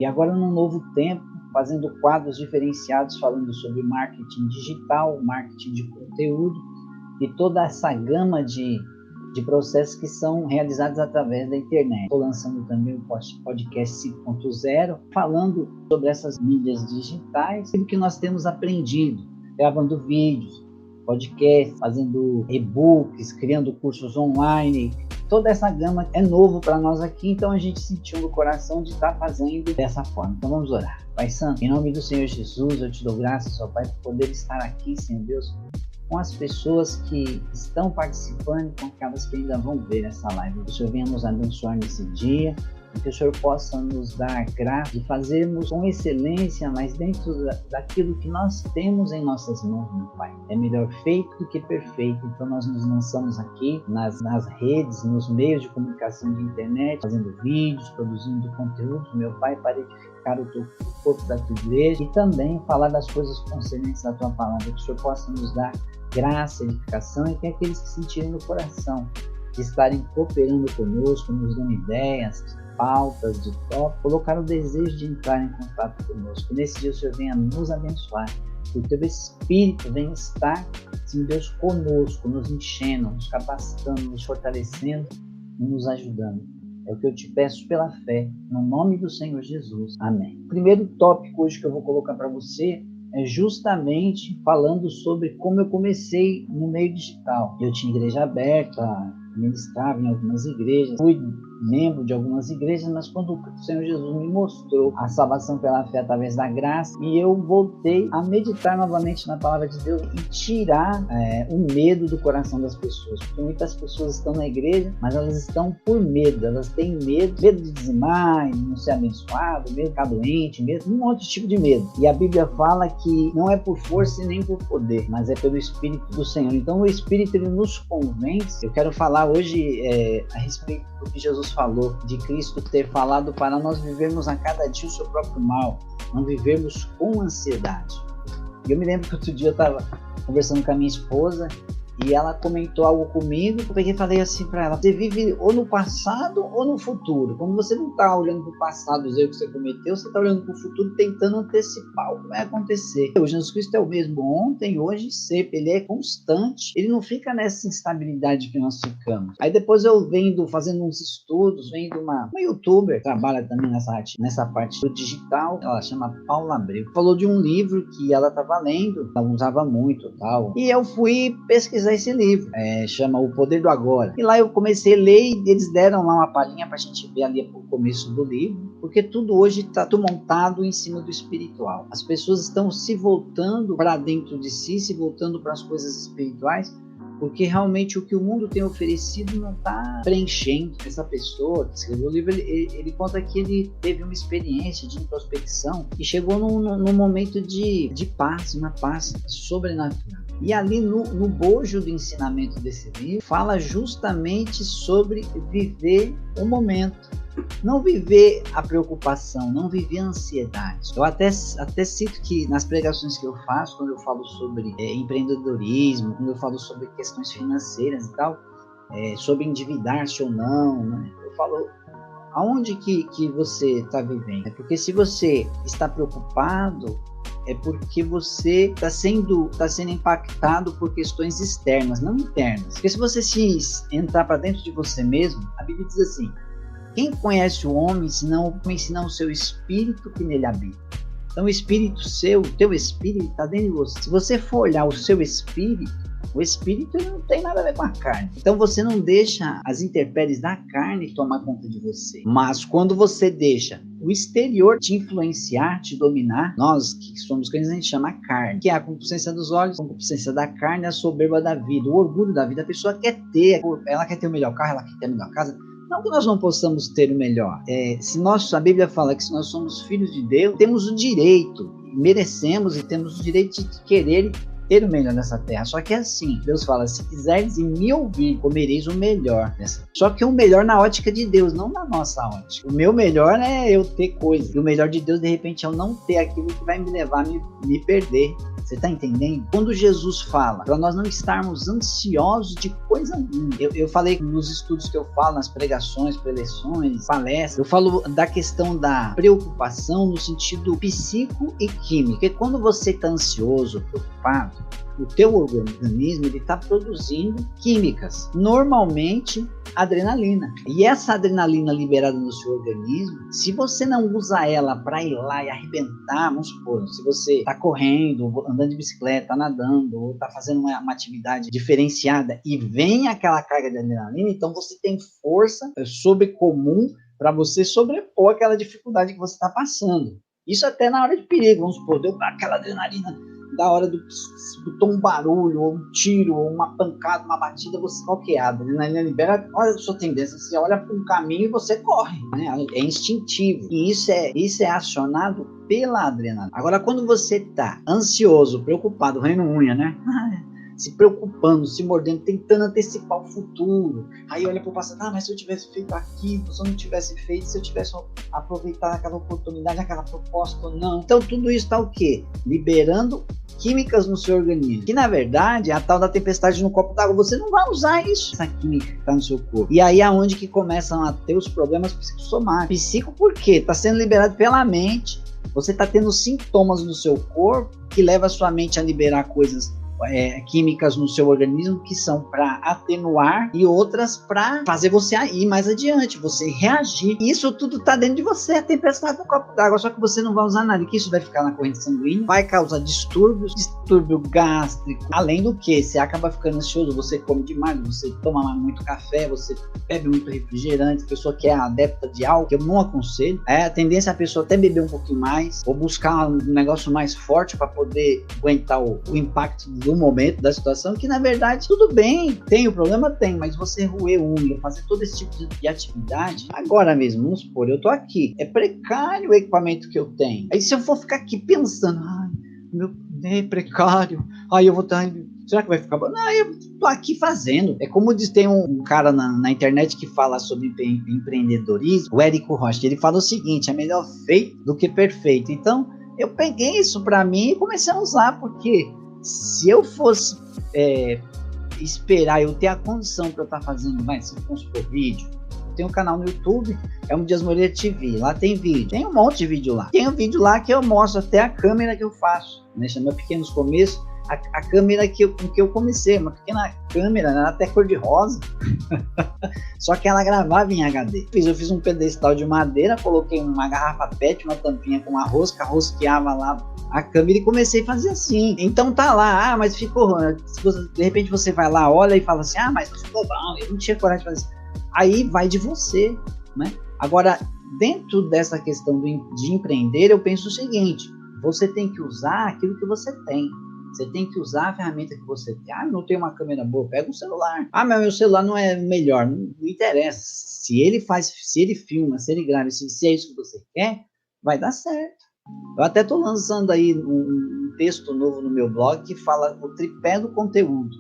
E agora, num novo tempo, fazendo quadros diferenciados, falando sobre marketing digital, marketing de conteúdo e toda essa gama de processos que são realizados através da internet. Estou lançando também o podcast 5.0, falando sobre essas mídias digitais e o que nós temos aprendido, gravando vídeos, podcasts, fazendo e-books, criando cursos online. Toda essa gama é novo para nós aqui, então a gente sentiu no coração de estar fazendo dessa forma. Então vamos orar. Pai Santo, em nome do Senhor Jesus, eu te dou graças, ó Pai, por poder estar aqui, Senhor Deus, com as pessoas que estão participando e com aquelas que ainda vão ver essa live. Que o Senhor venha nos abençoar nesse dia e que o Senhor possa nos dar graça de fazermos com excelência, mas dentro daquilo que nós temos em nossas mãos, meu Pai. É melhor feito do que perfeito. Então nós nos lançamos aqui nas redes, nos meios de comunicação de internet, fazendo vídeos, produzindo conteúdo, meu Pai, para edificar o teu corpo da tua igreja e também falar das coisas concernentes à tua palavra. Que o Senhor possa nos dar graça, edificação e que aqueles que sentirem no coração de estarem cooperando conosco, nos dando ideias, pautas, de top, colocar o desejo de entrar em contato conosco. Nesse dia o Senhor venha nos abençoar, que o teu Espírito venha estar, sim, Deus, conosco, nos enchendo, nos capacitando, nos fortalecendo e nos ajudando. É o que eu te peço pela fé, no nome do Senhor Jesus. Amém. O primeiro tópico hoje que eu vou colocar para você é justamente falando sobre como eu comecei no meio digital. Eu tinha igreja aberta, ministrava em algumas igrejas, fui membro de algumas igrejas, mas quando o Senhor Jesus me mostrou a salvação pela fé através da graça, e eu voltei a meditar novamente na palavra de Deus e tirar o medo do coração das pessoas, porque muitas pessoas estão na igreja, mas elas estão por medo, elas têm medo de dizimar, de não ser abençoado, medo de ficar doente, medo, um outro tipo de medo. E a Bíblia fala que não é por força e nem por poder, mas é pelo Espírito do Senhor. Então o Espírito, ele nos convence. Eu quero falar hoje a respeito do que Jesus falou, de Cristo ter falado para nós vivermos a cada dia o seu próprio mal, não vivermos com ansiedade. E eu me lembro que outro dia eu estava conversando com a minha esposa e ela comentou algo comigo, eu peguei e falei assim para ela: você vive ou no passado ou no futuro. Quando você não está olhando para o passado, os erros que você cometeu, você está olhando para o futuro tentando antecipar o que vai acontecer. O Jesus Cristo é o mesmo ontem, hoje e sempre, ele é constante, ele não fica nessa instabilidade que nós ficamos. Aí depois eu fazendo uns estudos, vendo uma youtuber que trabalha também nessa parte do digital, ela chama Paula Abreu, falou de um livro que ela estava lendo, ela usava muito tal, e eu fui pesquisar esse livro, chama O Poder do Agora, e lá eu comecei a ler e eles deram lá uma palhinha pra gente ver ali o começo do livro, porque tudo hoje está tudo montado em cima do espiritual. As pessoas estão se voltando para dentro de si, se voltando para as coisas espirituais, porque realmente o que o mundo tem oferecido não está preenchendo. Essa pessoa que escreveu o livro, ele conta que ele teve uma experiência de introspecção e chegou num momento de paz, uma paz sobrenatural. E ali no bojo do ensinamento desse livro, fala justamente sobre viver o momento. Não viver a preocupação, não viver a ansiedade. Eu até cito que nas pregações que eu faço, quando eu falo sobre empreendedorismo, quando eu falo sobre questões financeiras e tal, sobre endividar-se ou não, né? Eu falo, aonde que você está vivendo? Porque se você está preocupado, é porque você está sendo impactado por questões externas, não internas. Porque se você entrar para dentro de você mesmo, a Bíblia diz assim: quem conhece o homem, senão o seu espírito que nele habita? Então o espírito seu, o teu espírito está dentro de você. Se você for olhar o seu espírito, o espírito não tem nada a ver com a carne. Então você não deixa as intempéries da carne tomar conta de você. Mas quando você deixa o exterior te influenciar, te dominar, nós que somos crentes, a gente chama a carne, que é a concupiscência dos olhos, a concupiscência da carne, a soberba da vida, o orgulho da vida. A pessoa quer ter, ela quer ter o melhor carro, ela quer ter a melhor casa. Não que nós não possamos ter o melhor. A Bíblia fala que se nós somos filhos de Deus, temos o direito, merecemos e temos o direito de querer ter o melhor nessa terra. Só que é assim, Deus fala: se quiseres e me ouvir, comereis o melhor nessa. Só que o melhor na ótica de Deus, não na nossa ótica. O meu melhor é eu ter coisa. E o melhor de Deus, de repente, é eu não ter aquilo que vai me levar a me perder. Você está entendendo? Quando Jesus fala para nós não estarmos ansiosos de coisa ruim. Eu falei nos estudos que eu falo, nas pregações, preleções, palestras, eu falo da questão da preocupação no sentido psíquico e químico. Porque quando você está ansioso, preocupado, o teu organismo está produzindo químicas, normalmente adrenalina. E essa adrenalina liberada no seu organismo, se você não usa ela para ir lá e arrebentar, vamos supor, se você está correndo, andando de bicicleta, nadando, ou está fazendo uma atividade diferenciada e vem aquela carga de adrenalina, então você tem força sobrecomum para você sobrepor aquela dificuldade que você está passando. Isso até na hora de perigo, vamos supor, deu aquela adrenalina da hora do escutou um barulho, ou um tiro, ou uma pancada, uma batida, você qual que é? A adrenalina libera, olha a sua tendência, você olha para um caminho e você corre, né? É instintivo, e isso é acionado pela adrenalina. Agora, quando você tá ansioso, preocupado, roendo unha, né? Se preocupando, se mordendo, tentando antecipar o futuro. Aí olha para o passado, mas se eu tivesse feito aquilo, se eu não tivesse feito, se eu tivesse aproveitado aquela oportunidade, aquela proposta ou não. Então tudo isso está o quê? Liberando químicas no seu organismo, que na verdade é a tal da tempestade no copo d'água. Você não vai usar isso, essa química que está no seu corpo. E aí é onde que começam a ter os problemas psicossomáticos. Psico por quê? Está sendo liberado pela mente. Você está tendo sintomas no seu corpo que levam a sua mente a liberar coisas químicas no seu organismo que são para atenuar e outras para fazer você ir mais adiante, você reagir. Isso tudo está dentro de você, a tempestade no copo d'água, só que você não vai usar nada, que isso vai ficar na corrente sanguínea, vai causar distúrbio gástrico, além do que você acaba ficando ansioso, você come demais, você toma muito café, você bebe muito refrigerante, pessoa que é adepta de álcool, que eu não aconselho, a tendência é a pessoa até beber um pouquinho mais, ou buscar um negócio mais forte para poder aguentar o impacto do momento, da situação, que na verdade tudo bem, tem o problema, tem, mas você roer unha, fazer todo esse tipo de atividade, agora mesmo, vamos supor, eu tô aqui, é precário o equipamento que eu tenho, aí se eu for ficar aqui pensando, é precário, aí eu vou estar, será que vai ficar bom? Não, eu tô aqui fazendo, é como diz, tem um cara na internet que fala sobre empreendedorismo, o Érico Rocha, ele fala o seguinte, é melhor feito do que perfeito. Então eu peguei isso para mim e comecei a usar, porque se eu fosse esperar eu ter a condição para eu estar fazendo mais, se fosse por vídeo, eu tenho um canal no YouTube, é um Dias Moreira TV, lá tem vídeo, tem um monte de vídeo lá, tem um vídeo lá que eu mostro até a câmera que eu faço, né, chama Pequenos Começos, a câmera com que eu comecei, uma pequena câmera, né, até cor de rosa, só que ela gravava em HD. Eu fiz um pedestal de madeira, coloquei uma garrafa PET, uma tampinha com uma rosca, rosqueava lá a câmera e comecei a fazer assim. Então tá lá, mas ficou ruim. De repente você vai lá, olha e fala assim, mas ficou bom, eu não tinha coragem de fazer isso. Aí vai de você, né? Agora, dentro dessa questão de empreender, eu penso o seguinte, você tem que usar aquilo que você tem. Você tem que usar a ferramenta que você tem. Não tem uma câmera boa, pega um celular. Mas meu celular não é melhor, não interessa. Se ele filma, se ele grava, se é isso que você quer, vai dar certo. Eu até estou lançando aí um texto novo no meu blog que fala o tripé do conteúdo,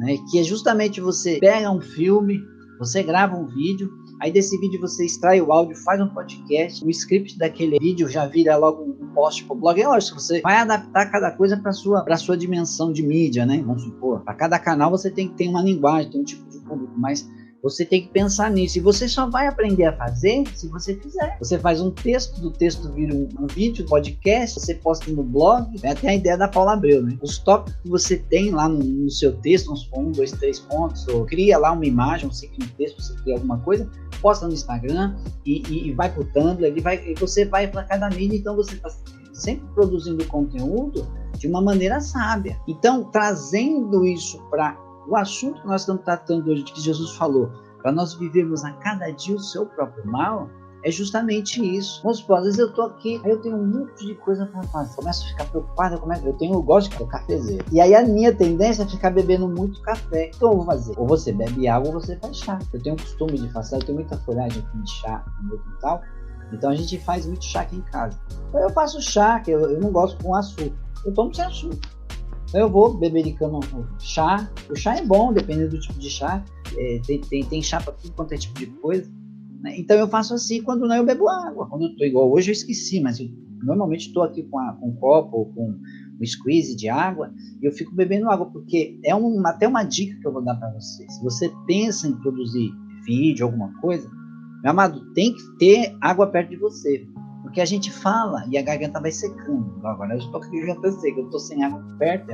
né? Que é justamente você pega um filme, você grava um vídeo, aí desse vídeo você extrai o áudio, faz um podcast, o script daquele vídeo já vira logo um post pro blog. É lógico, você vai adaptar cada coisa para sua dimensão de mídia, né? Vamos supor, para cada canal você tem que ter uma linguagem, tem um tipo de público, mas você tem que pensar nisso, e você só vai aprender a fazer se você fizer. Você faz um texto, do texto vira um vídeo, podcast, você posta no blog, até a ideia da Paula Abreu, né? Os tópicos que você tem lá no seu texto, uns 1, 2, 3 pontos, ou cria lá uma imagem, você cria um texto, você cria alguma coisa, posta no Instagram e vai pro Tumblr, e você vai para cada mídia, então você está sempre produzindo conteúdo de uma maneira sábia. Então, trazendo isso para o assunto que nós estamos tratando hoje, que Jesus falou, para nós vivermos a cada dia o seu próprio mal, é justamente isso. Vamos supor, às vezes eu estou aqui, aí eu tenho um monte de coisa para fazer, começo a ficar preocupado, eu gosto de cafezeiro, e aí a minha tendência é ficar bebendo muito café. Então eu vou fazer, ou você bebe água ou você faz chá. Eu tenho o costume de fazer, eu tenho muita folhagem aqui de chá no meu quintal, então a gente faz muito chá aqui em casa. Então eu faço chá, que eu não gosto com açúcar, eu tomo sem açúcar. Eu vou bebericando chá. O chá é bom, dependendo do tipo de chá. Tem chá para tudo quanto é tipo de coisa, né? Então eu faço assim, quando não eu bebo água. Quando eu estou igual hoje eu esqueci, mas eu normalmente estou aqui com um copo ou com um squeeze de água, e eu fico bebendo água, porque até uma dica que eu vou dar para você. Se você pensa em produzir vídeo, alguma coisa, meu amado, tem que ter água perto de você. Porque a gente fala e a garganta vai secando. Agora eu estou com a garganta seca, eu estou sem água perto,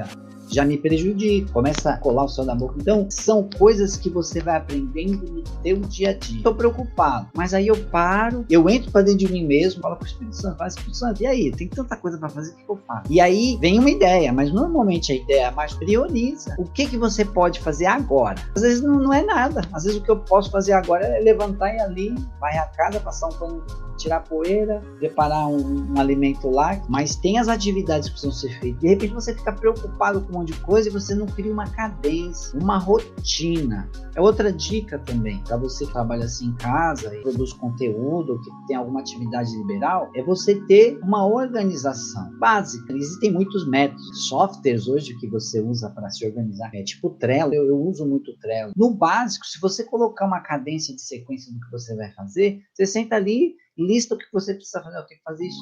já me prejudica, começa a colar o céu da boca. Então, são coisas que você vai aprendendo no teu dia a dia. Estou preocupado, mas aí eu paro, eu entro para dentro de mim mesmo, falo com o Espírito Santo, fala, Espírito Santo, e aí? Tem tanta coisa para fazer, o que eu faço? E aí vem uma ideia, mas normalmente a ideia mais prioriza. O que você pode fazer agora? Às vezes não é nada. Às vezes o que eu posso fazer agora é levantar e ali, varrer a casa, passar um pano, tirar poeira, preparar um alimento lá, mas tem as atividades que precisam ser feitas. De repente você fica preocupado com um monte de coisa e você não cria uma cadência, uma rotina. É outra dica também, para você que trabalha assim em casa e produz conteúdo, que tem alguma atividade liberal, é você ter uma organização básica. Existem muitos métodos, softwares hoje que você usa para se organizar, tipo o Trello, eu uso muito o Trello. No básico, se você colocar uma cadência de sequência do que você vai fazer, você senta ali, lista o que você precisa fazer, eu tenho que fazer isso,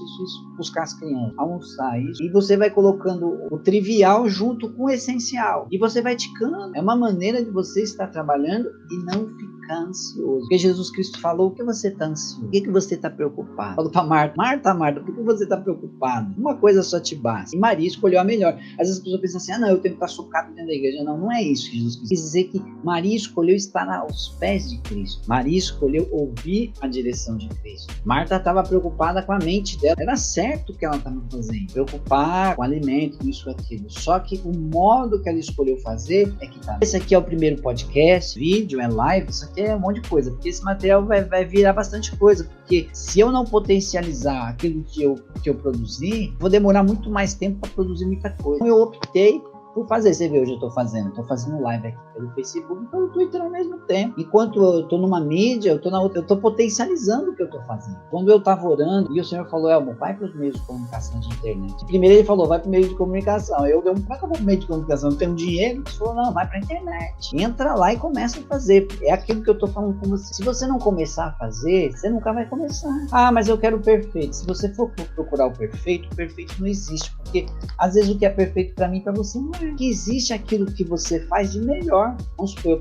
buscar as crianças, almoçar isso, e você vai colocando o trivial junto com o essencial, e você vai ticando. É uma maneira de você estar trabalhando e não ficar ansioso, porque Jesus Cristo falou, o que você está ansioso? O que você está preocupado? Falou para Marta, por que você está preocupado? Uma coisa só te basta. E Maria escolheu a melhor. Às vezes as pessoas pensam assim, não, eu tenho que estar socado dentro da igreja. Não é isso que Jesus Cristo quis dizer, que Maria escolheu estar aos pés de Cristo. Maria escolheu ouvir a direção de Cristo. Marta estava preocupada com a mente dela. Era certo o que ela estava fazendo. Preocupar com alimento, isso, aquilo. Só que o modo que ela escolheu fazer é que tá. Esse aqui é o primeiro podcast, vídeo, é live, isso aqui é um monte de coisa. Porque esse material vai virar bastante coisa. Porque se eu não potencializar aquilo que eu produzi, vou demorar muito mais tempo para produzir muita coisa. Então eu optei por fazer. Você vê, hoje eu estou fazendo live aqui pelo Facebook e pelo Twitter ao mesmo tempo. Enquanto eu estou numa mídia, eu estou na outra, eu estou potencializando o que eu estou fazendo. Quando eu estava orando, e o Senhor falou, Elmo, vai para os meios de comunicação de internet. Primeiro ele falou, vai para o meio de comunicação. Eu dei como é que eu vou para o meio de comunicação? Eu tenho dinheiro? Ele falou, não, vai para a internet. Entra lá e começa a fazer. É aquilo que eu estou falando com você. Se você não começar a fazer, você nunca vai começar. Ah, mas eu quero o perfeito. Se você for procurar o perfeito não existe. Porque às vezes o que é perfeito para mim, para você não é. Que existe aquilo que você faz de melhor. Vamos supor,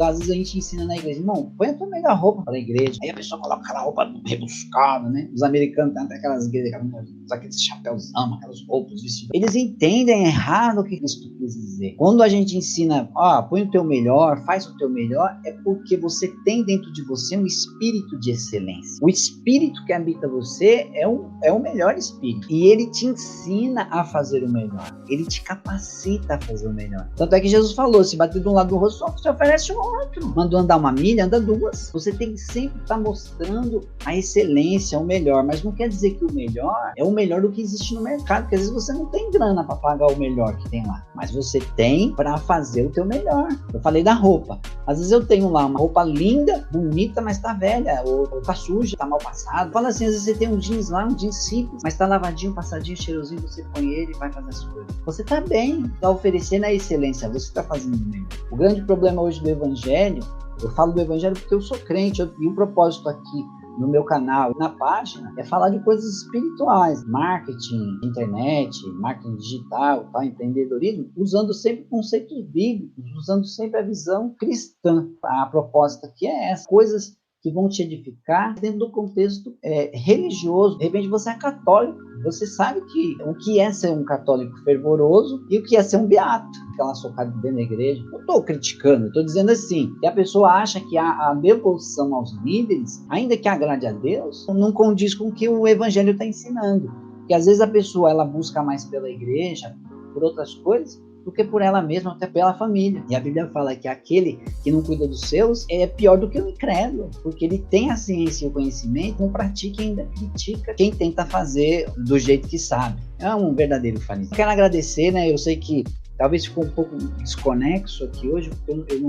às vezes a gente ensina na igreja, irmão, põe a tua melhor roupa para a igreja. Aí a pessoa coloca aquela roupa rebuscada, né? Os americanos têm até aquelas igrejas, aqueles chapéuzão, aquelas roupas, vestidos. Eles entendem errado o que Cristo quis dizer. Quando a gente ensina, põe o teu melhor, faz o teu melhor, é porque você tem dentro de você um espírito de excelência. O espírito que habita você é o melhor espírito. E ele te ensina a fazer o melhor. Ele te capacita a fazer o melhor. Tanto é que Jesus falou, se bater de um lado do rosto, só você oferece o outro. Mandou andar uma milha, anda duas. Você tem que sempre estar mostrando a excelência, o melhor, mas não quer dizer que o melhor é o melhor do que existe no mercado, porque às vezes você não tem grana para pagar o melhor que tem lá, mas você tem para fazer o teu melhor. Eu falei da roupa. Às vezes eu tenho lá uma roupa linda, bonita, mas tá velha, ou tá suja, tá mal passado. Fala assim, às vezes você tem um jeans lá, um jeans simples, mas tá lavadinho, passadinho, cheirosinho, você põe ele e vai fazer as coisas. Você tá bem, tá oferecendo a excelência, você tá fazendo bem. O grande problema hoje do evangelho, eu falo do evangelho porque eu sou crente, e o propósito aqui no meu canal, na página, é falar de coisas espirituais, marketing, internet, marketing digital, empreendedorismo, usando sempre conceitos bíblicos, usando sempre a visão cristã. A proposta aqui é essa, coisas que vão te edificar dentro do contexto religioso. De repente você é católico, você sabe o que é ser um católico fervoroso e o que é ser um beato, aquela socada dentro da igreja. Não estou criticando, estou dizendo assim, que a pessoa acha que a devoção aos líderes, ainda que agrade a Deus, não condiz com o que o evangelho está ensinando. Porque às vezes a pessoa ela busca mais pela igreja, por outras coisas, do que por ela mesma, até pela família. E a Bíblia fala que aquele que não cuida dos seus é pior do que o incrédulo, porque ele tem a ciência e o conhecimento, não pratica e ainda critica quem tenta fazer do jeito que sabe. É um verdadeiro fariseu. Quero agradecer, né? Eu sei que talvez ficou um pouco desconexo aqui hoje, porque eu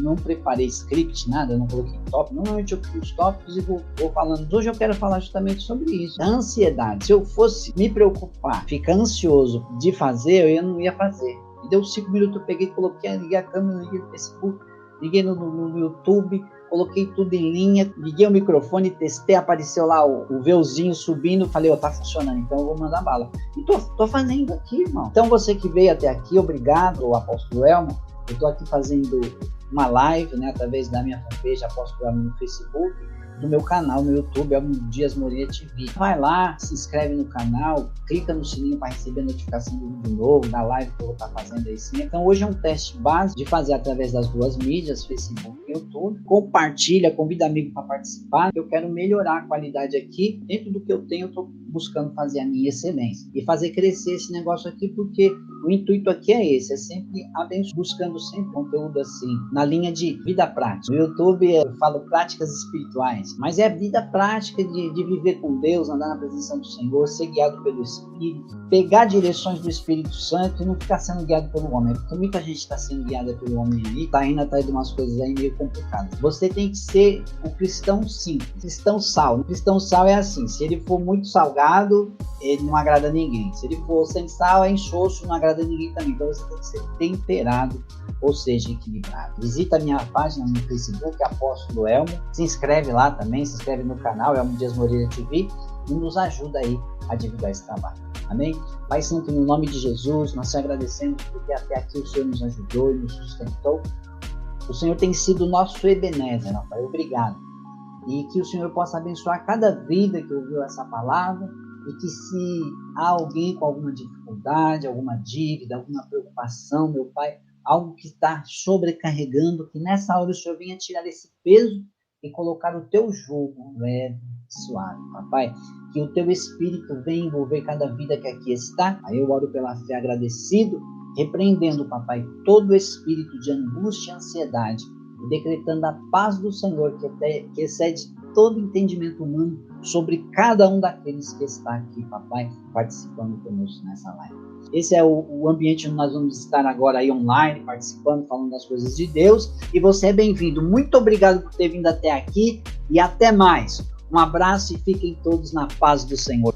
não preparei script, nada, eu não coloquei tópico. Normalmente eu crio os tópicos e vou falando. Hoje eu quero falar justamente sobre isso. A ansiedade. Se eu fosse me preocupar, ficar ansioso de fazer, eu não ia fazer. Me deu 5 minutos, eu peguei, liguei a câmera, liguei no Facebook, liguei no YouTube, coloquei tudo em linha, liguei o microfone, testei, apareceu lá o véuzinho subindo, falei, tá funcionando, então eu vou mandar bala. E tô fazendo aqui, irmão. Então você que veio até aqui, obrigado, Apóstolo Elmo. Eu tô aqui fazendo uma live, né, através da minha fanpage Apóstolo Elmo no Facebook, do meu canal no YouTube, Elmo Dias Moreira TV. Vai lá, se inscreve no canal, clica no sininho para receber a notificação do vídeo novo, da live que eu vou estar fazendo aí sim. Então hoje é um teste básico de fazer através das duas mídias, Facebook e YouTube. Compartilha, convida amigo para participar. Eu quero melhorar a qualidade aqui. Dentro do que eu tenho, eu estou buscando fazer a minha excelência e fazer crescer esse negócio aqui, porque o intuito aqui é esse, é sempre abençoar, buscando sempre conteúdo assim, na linha de vida prática. No YouTube eu falo práticas espirituais, mas é a vida prática de viver com Deus, andar na presença do Senhor, ser guiado pelo Espírito, pegar direções do Espírito Santo e não ficar sendo guiado pelo homem, porque muita gente está sendo guiada pelo homem aí, está indo atrás de umas coisas aí meio complicadas. Você tem que ser o cristão simples, cristão sal. O cristão sal é assim, se ele for muito salgado, ele não agrada ninguém. Se ele for sem sal, é insosso, não agrada ninguém também. Então você tem que ser temperado, ou seja, equilibrado. Visita a minha página no Facebook, Apóstolo Elmo. Se inscreve lá também, se inscreve no canal Elmo Dias Moreira TV e nos ajuda aí a divulgar esse trabalho. Amém? Pai Santo, no nome de Jesus, nós te agradecemos porque até aqui o Senhor nos ajudou e nos sustentou. O Senhor tem sido o nosso Ebenezer, meu Pai. Obrigado. E que o Senhor possa abençoar cada vida que ouviu essa palavra. E que se há alguém com alguma dificuldade, alguma dívida, alguma preocupação, meu Pai, algo que está sobrecarregando, que nessa hora o Senhor venha tirar esse peso e colocar o teu jugo leve e suave, papai. Que o teu Espírito venha envolver cada vida que aqui está. Aí eu oro pela fé agradecido, repreendendo, papai, todo espírito de angústia e ansiedade, e decretando a paz do Senhor, que excede todo entendimento humano, sobre cada um daqueles que está aqui, papai, participando conosco nessa live. Esse é o ambiente onde nós vamos estar agora aí online, participando, falando das coisas de Deus, e você é bem-vindo. Muito obrigado por ter vindo até aqui, e até mais. Um abraço e fiquem todos na paz do Senhor.